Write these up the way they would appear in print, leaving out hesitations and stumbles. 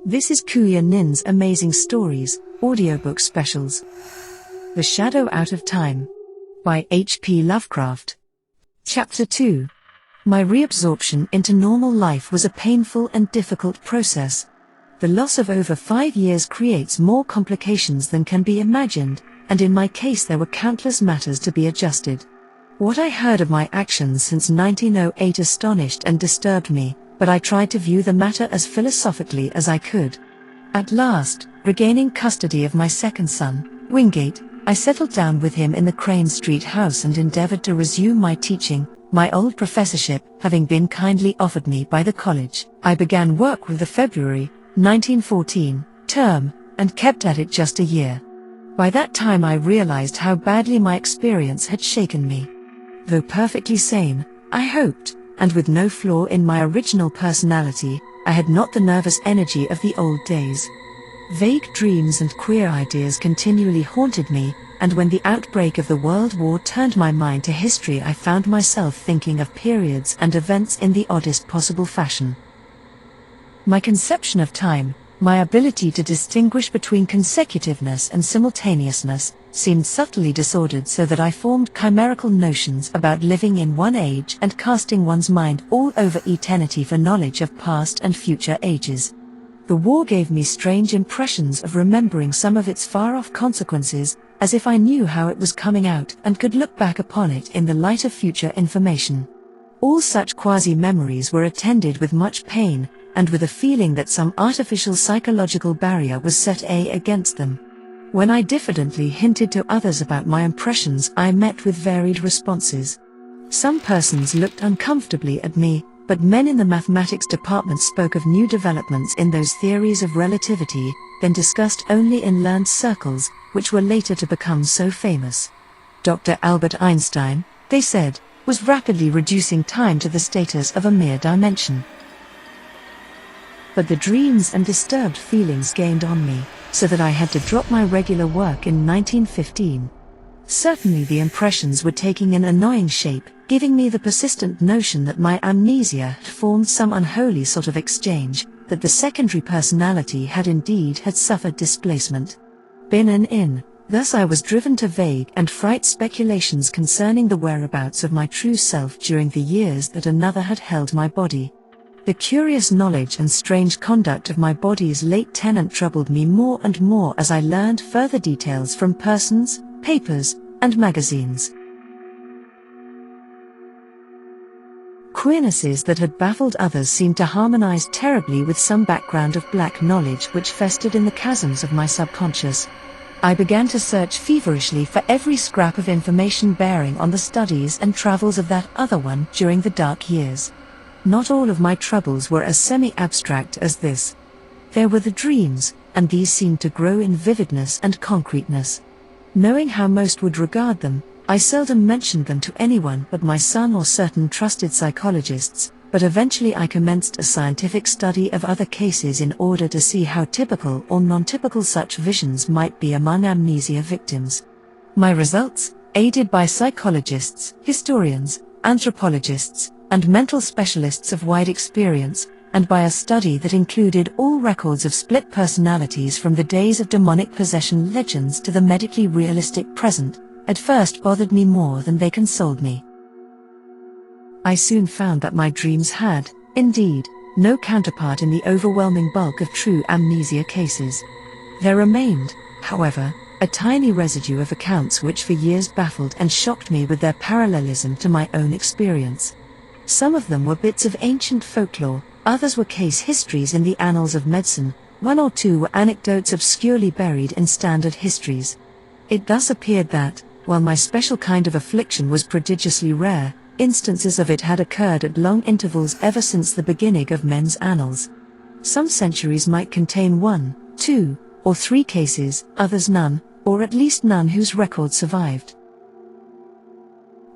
This is Kuya Nin's Amazing Stories, audiobook specials. The Shadow Out of Time by H.P. Lovecraft. Chapter 2. My reabsorption into normal life was a painful and difficult process. The loss of over 5 years creates more complications than can be imagined, and in my case there were countless matters to be adjusted. What I heard of my actions since 1908 astonished and disturbed me, but I tried to view the matter as philosophically as I could. At last, regaining custody of my second son, Wingate, I settled down with him in the Crane Street house and endeavored to resume my teaching, my old professorship having been kindly offered me by the college. I began work with the February 1914 term, and kept at it just a year. By that time I realized how badly my experience had shaken me. Though perfectly sane, I hoped, and with no flaw in my original personality, I had not the nervous energy of the old days. Vague dreams and queer ideas continually haunted me, and when the outbreak of the World War turned my mind to history, I found myself thinking of periods and events in the oddest possible fashion. My conception of time, my ability to distinguish between consecutiveness and simultaneousness, seemed subtly disordered, so that I formed chimerical notions about living in one age and casting one's mind all over eternity for knowledge of past and future ages. The war gave me strange impressions of remembering some of its far-off consequences, as if I knew how it was coming out and could look back upon it in the light of future information. All such quasi-memories were attended with much pain, and with a feeling that some artificial psychological barrier was set against them. When I diffidently hinted to others about my impressions, I met with varied responses. Some persons looked uncomfortably at me, but men in the mathematics department spoke of new developments in those theories of relativity, then discussed only in learned circles, which were later to become so famous. Dr. Albert Einstein, they said, was rapidly reducing time to the status of a mere dimension. But the dreams and disturbed feelings gained on me, so that I had to drop my regular work in 1915. Certainly the impressions were taking an annoying shape, giving me the persistent notion that my amnesia had formed some unholy sort of exchange, that the secondary personality had indeed suffered displacement. Thus I was driven to vague and frightening speculations concerning the whereabouts of my true self during the years that another had held my body. The curious knowledge and strange conduct of my body's late tenant troubled me more and more as I learned further details from persons, papers, and magazines. Queernesses that had baffled others seemed to harmonize terribly with some background of black knowledge which festered in the chasms of my subconscious. I began to search feverishly for every scrap of information bearing on the studies and travels of that other one during the dark years. Not all of my troubles were as semi-abstract as this. There were the dreams, and these seemed to grow in vividness and concreteness. Knowing how most would regard them, I seldom mentioned them to anyone but my son or certain trusted psychologists, but eventually I commenced a scientific study of other cases in order to see how typical or non-typical such visions might be among amnesia victims. My results, aided by psychologists, historians, anthropologists, and mental specialists of wide experience, and by a study that included all records of split personalities from the days of demonic possession legends to the medically realistic present, at first bothered me more than they consoled me. I soon found that my dreams had, indeed, no counterpart in the overwhelming bulk of true amnesia cases. There remained, however, a tiny residue of accounts which for years baffled and shocked me with their parallelism to my own experience. Some of them were bits of ancient folklore, others were case histories in the annals of medicine, one or two were anecdotes obscurely buried in standard histories. It thus appeared that, while my special kind of affliction was prodigiously rare, instances of it had occurred at long intervals ever since the beginning of men's annals. Some centuries might contain 1, 2, or 3 cases, others none, or at least none whose record survived.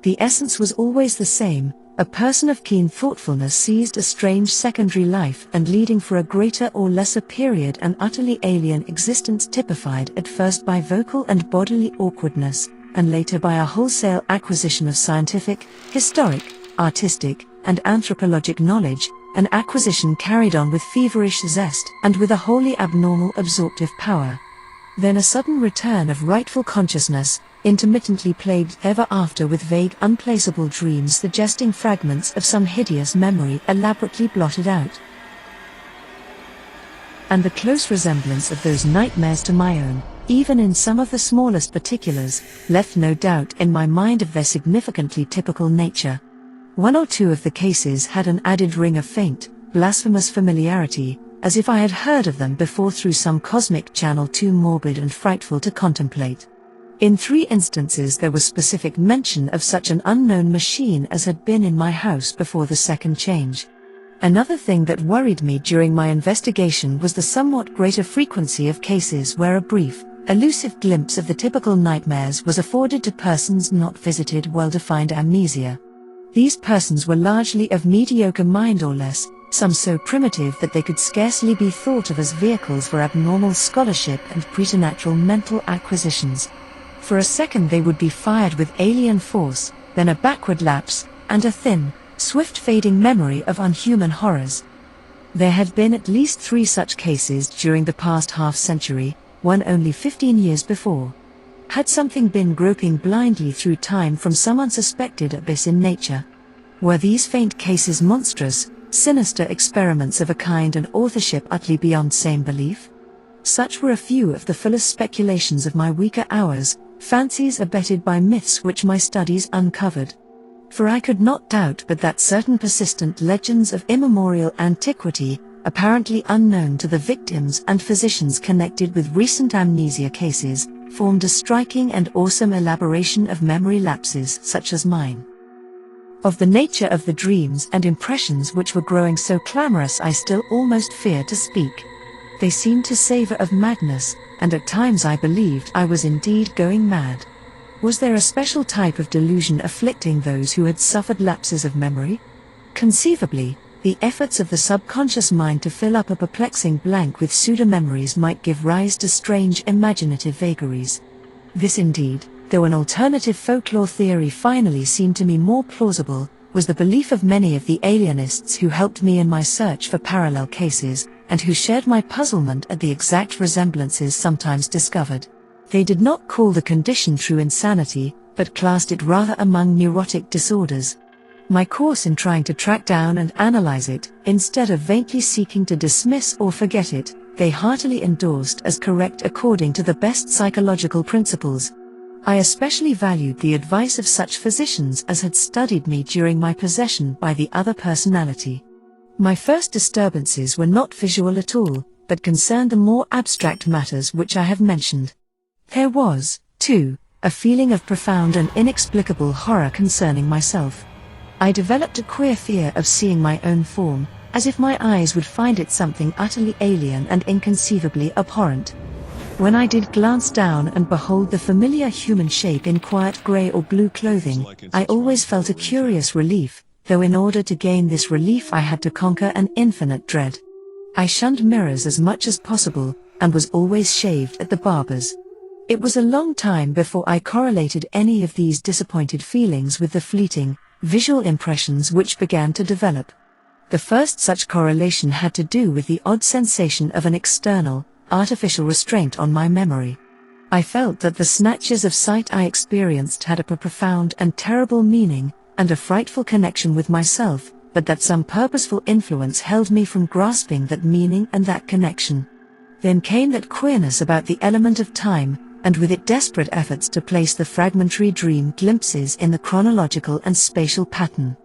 The essence was always the same. A person of keen thoughtfulness seized a strange secondary life and leading for a greater or lesser period an utterly alien existence typified at first by vocal and bodily awkwardness, and later by a wholesale acquisition of scientific, historic, artistic, and anthropologic knowledge, an acquisition carried on with feverish zest and with a wholly abnormal absorptive power. Then a sudden return of rightful consciousness, intermittently plagued ever after with vague unplaceable dreams suggesting fragments of some hideous memory elaborately blotted out. And the close resemblance of those nightmares to my own, even in some of the smallest particulars, left no doubt in my mind of their significantly typical nature. One or two of the cases had an added ring of faint, blasphemous familiarity, as if I had heard of them before through some cosmic channel too morbid and frightful to contemplate. In 3 instances there was specific mention of such an unknown machine as had been in my house before the second change. Another thing that worried me during my investigation was the somewhat greater frequency of cases where a brief, elusive glimpse of the typical nightmares was afforded to persons not visited well-defined amnesia. These persons were largely of mediocre mind or less, some so primitive that they could scarcely be thought of as vehicles for abnormal scholarship and preternatural mental acquisitions. For a second they would be fired with alien force, then a backward lapse, and a thin, swift fading memory of unhuman horrors. There had been at least 3 such cases during the past half-century, one only 15 years before. Had something been groping blindly through time from some unsuspected abyss in nature? Were these faint cases monstrous, sinister experiments of a kind and authorship utterly beyond sane belief? Such were a few of the fullest speculations of my weaker hours, fancies abetted by myths which my studies uncovered. For I could not doubt but that certain persistent legends of immemorial antiquity, apparently unknown to the victims and physicians connected with recent amnesia cases, formed a striking and awesome elaboration of memory lapses such as mine. Of the nature of the dreams and impressions which were growing so clamorous I still almost fear to speak. They seemed to savor of madness, and at times I believed I was indeed going mad. Was there a special type of delusion afflicting those who had suffered lapses of memory? Conceivably, the efforts of the subconscious mind to fill up a perplexing blank with pseudo-memories might give rise to strange imaginative vagaries. This indeed, though an alternative folklore theory finally seemed to me more plausible, was the belief of many of the alienists who helped me in my search for parallel cases, and who shared my puzzlement at the exact resemblances sometimes discovered. They did not call the condition true insanity, but classed it rather among neurotic disorders. My course in trying to track down and analyze it, instead of vainly seeking to dismiss or forget it, they heartily endorsed as correct according to the best psychological principles. I especially valued the advice of such physicians as had studied me during my possession by the other personality. My first disturbances were not visual at all, but concerned the more abstract matters which I have mentioned. There was, too, a feeling of profound and inexplicable horror concerning myself. I developed a queer fear of seeing my own form, as if my eyes would find it something utterly alien and inconceivably abhorrent. When I did glance down and behold the familiar human shape in quiet grey or blue clothing, I always felt a curious relief, though in order to gain this relief I had to conquer an infinite dread. I shunned mirrors as much as possible, and was always shaved at the barber's. It was a long time before I correlated any of these disappointed feelings with the fleeting, visual impressions which began to develop. The first such correlation had to do with the odd sensation of an external, artificial restraint on my memory. I felt that the snatches of sight I experienced had a profound and terrible meaning, and a frightful connection with myself, but that some purposeful influence held me from grasping that meaning and that connection. Then came that queerness about the element of time, and with it desperate efforts to place the fragmentary dream glimpses in the chronological and spatial pattern.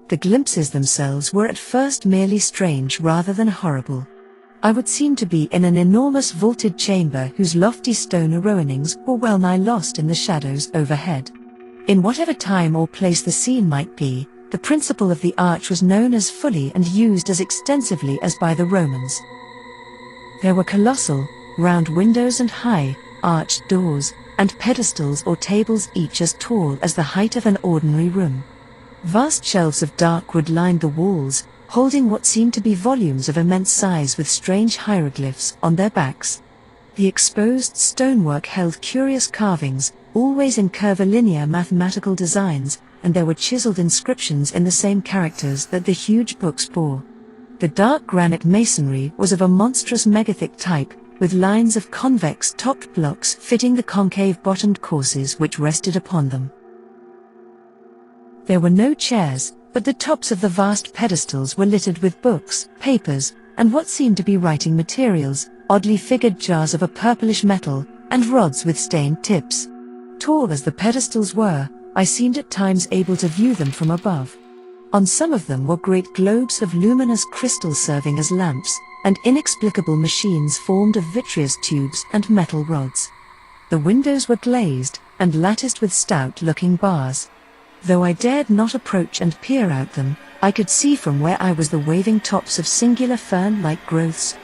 The glimpses themselves were at first merely strange rather than horrible. I would seem to be in an enormous vaulted chamber whose lofty stone arowanings were well nigh lost in the shadows overhead. In whatever time or place the scene might be, the principle of the arch was known as fully and used as extensively as by the Romans. There were colossal, round windows and high, arched doors, and pedestals or tables each as tall as the height of an ordinary room. Vast shelves of dark wood lined the walls, holding what seemed to be volumes of immense size with strange hieroglyphs on their backs. The exposed stonework held curious carvings, always in curvilinear mathematical designs, and there were chiseled inscriptions in the same characters that the huge books bore. The dark granite masonry was of a monstrous megathick type, with lines of convex-topped blocks fitting the concave-bottomed courses which rested upon them. There were no chairs, but the tops of the vast pedestals were littered with books, papers, and what seemed to be writing materials, oddly figured jars of a purplish metal, and rods with stained tips. Tall as the pedestals were, I seemed at times able to view them from above. On some of them were great globes of luminous crystal serving as lamps, and inexplicable machines formed of vitreous tubes and metal rods. The windows were glazed, and latticed with stout-looking bars. Though I dared not approach and peer out them, I could see from where I was the waving tops of singular fern-like growths.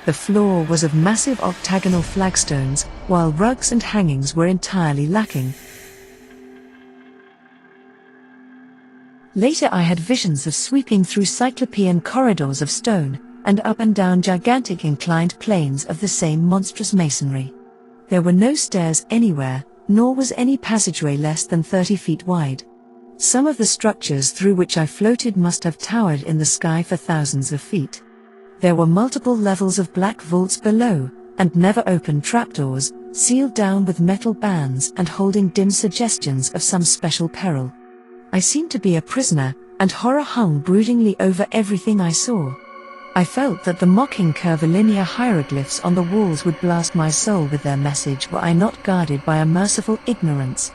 The floor was of massive octagonal flagstones, while rugs and hangings were entirely lacking. Later I had visions of sweeping through cyclopean corridors of stone, and up and down gigantic inclined planes of the same monstrous masonry. There were no stairs anywhere, nor was any passageway less than 30 feet wide. Some of the structures through which I floated must have towered in the sky for thousands of feet. There were multiple levels of black vaults below, and never-opened trapdoors, sealed down with metal bands and holding dim suggestions of some special peril. I seemed to be a prisoner, and horror hung broodingly over everything I saw. I felt that the mocking curvilinear hieroglyphs on the walls would blast my soul with their message were I not guarded by a merciful ignorance.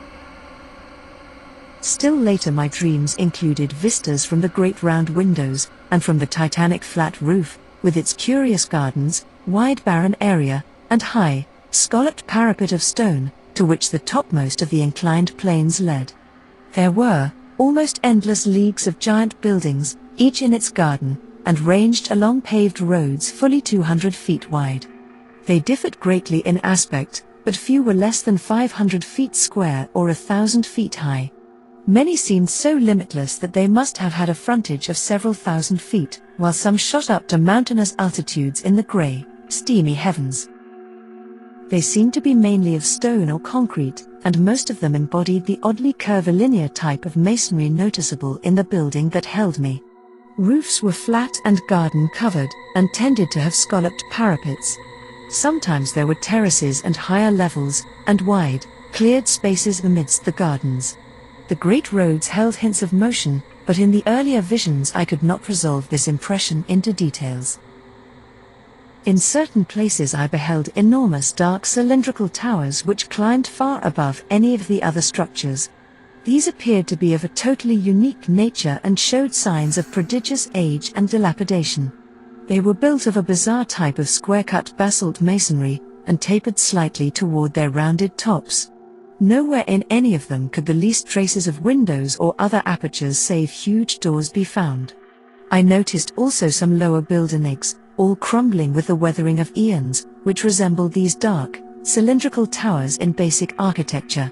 Still later my dreams included vistas from the great round windows, and from the titanic flat roof, with its curious gardens, wide barren area, and high, scalloped parapet of stone, to which the topmost of the inclined planes led. There were almost endless leagues of giant buildings, each in its garden, and ranged along paved roads fully 200 feet wide. They differed greatly in aspect, but few were less than 500 feet square or 1,000 feet high. Many seemed so limitless that they must have had a frontage of several thousand feet, while some shot up to mountainous altitudes in the grey, steamy heavens. They seemed to be mainly of stone or concrete, and most of them embodied the oddly curvilinear type of masonry noticeable in the building that held me. Roofs were flat and garden-covered, and tended to have scalloped parapets. Sometimes there were terraces and higher levels, and wide, cleared spaces amidst the gardens. The great roads held hints of motion, but in the earlier visions I could not resolve this impression into details. In certain places I beheld enormous dark cylindrical towers which climbed far above any of the other structures. These appeared to be of a totally unique nature and showed signs of prodigious age and dilapidation. They were built of a bizarre type of square-cut basalt masonry, and tapered slightly toward their rounded tops. Nowhere in any of them could the least traces of windows or other apertures save huge doors be found. I noticed also some lower buildings, all crumbling with the weathering of eons, which resembled these dark, cylindrical towers in basic architecture.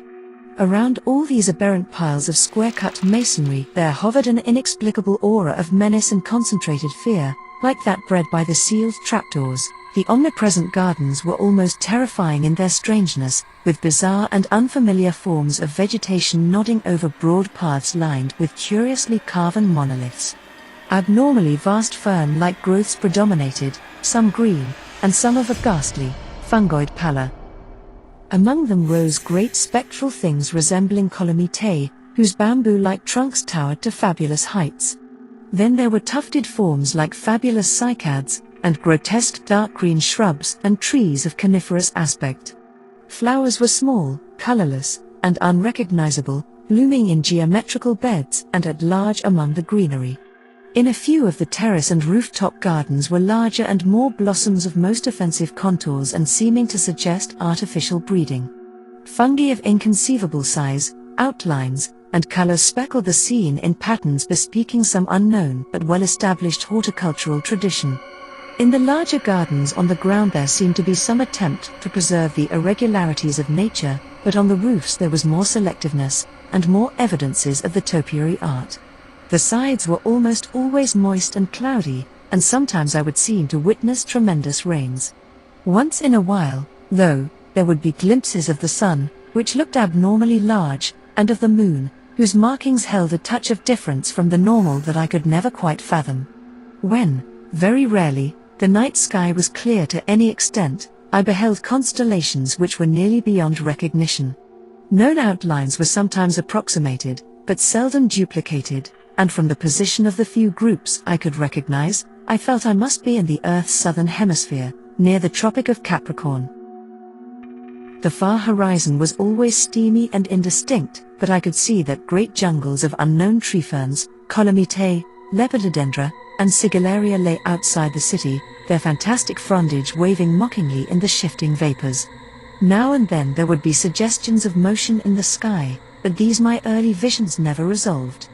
Around all these aberrant piles of square-cut masonry there hovered an inexplicable aura of menace and concentrated fear, like that bred by the sealed trapdoors. The omnipresent gardens were almost terrifying in their strangeness, with bizarre and unfamiliar forms of vegetation nodding over broad paths lined with curiously carven monoliths. Abnormally vast fern-like growths predominated, some green, and some of a ghastly, fungoid pallor. Among them rose great spectral things resembling columnitae, whose bamboo-like trunks towered to fabulous heights. Then there were tufted forms like fabulous cycads, and grotesque dark green shrubs and trees of coniferous aspect. Flowers were small, colorless, and unrecognizable, blooming in geometrical beds and at large among the greenery. In a few of the terrace and rooftop gardens were larger and more blossoms of most offensive contours and seeming to suggest artificial breeding. Fungi of inconceivable size, outlines, and colors speckled the scene in patterns bespeaking some unknown but well-established horticultural tradition. In the larger gardens on the ground there seemed to be some attempt to preserve the irregularities of nature, but on the roofs there was more selectiveness, and more evidences of the topiary art. The sides were almost always moist and cloudy, and sometimes I would seem to witness tremendous rains. Once in a while, though, there would be glimpses of the sun, which looked abnormally large, and of the moon, whose markings held a touch of difference from the normal that I could never quite fathom. When, Very rarely, the night sky was clear to any extent. I beheld constellations which were nearly beyond recognition. Known outlines were sometimes approximated, but seldom duplicated, and from the position of the few groups I could recognize, I felt I must be in the Earth's southern hemisphere, near the Tropic of Capricorn. The far horizon was always steamy and indistinct, but I could see that great jungles of unknown tree ferns, Columitae, Lepidodendra, and Sigillaria lay outside the city, their fantastic frondage waving mockingly in the shifting vapors. Now and then there would be suggestions of motion in the sky, but these my early visions never resolved.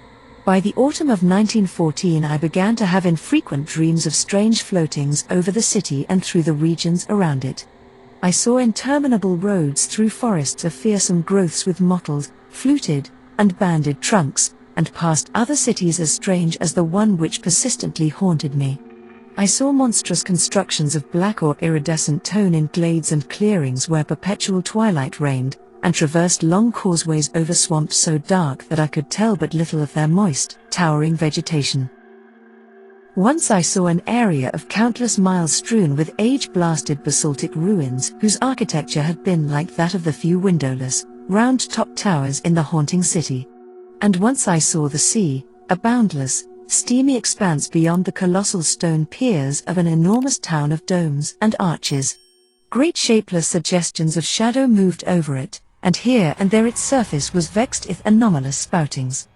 By the autumn of 1914 I began to have infrequent dreams of strange floatings over the city and through the regions around it. I saw interminable roads through forests of fearsome growths with mottled, fluted, and banded trunks, and past other cities as strange as the one which persistently haunted me. I saw monstrous constructions of black or iridescent tone in glades and clearings where perpetual twilight reigned, and traversed long causeways over swamps so dark that I could tell but little of their moist, towering vegetation. Once I saw an area of countless miles strewn with age-blasted basaltic ruins whose architecture had been like that of the few windowless, round-topped towers in the haunting city. And once I saw the sea, a boundless, steamy expanse beyond the colossal stone piers of an enormous town of domes and arches. Great shapeless suggestions of shadow moved over it, and here and there its surface was vexed with anomalous spoutings.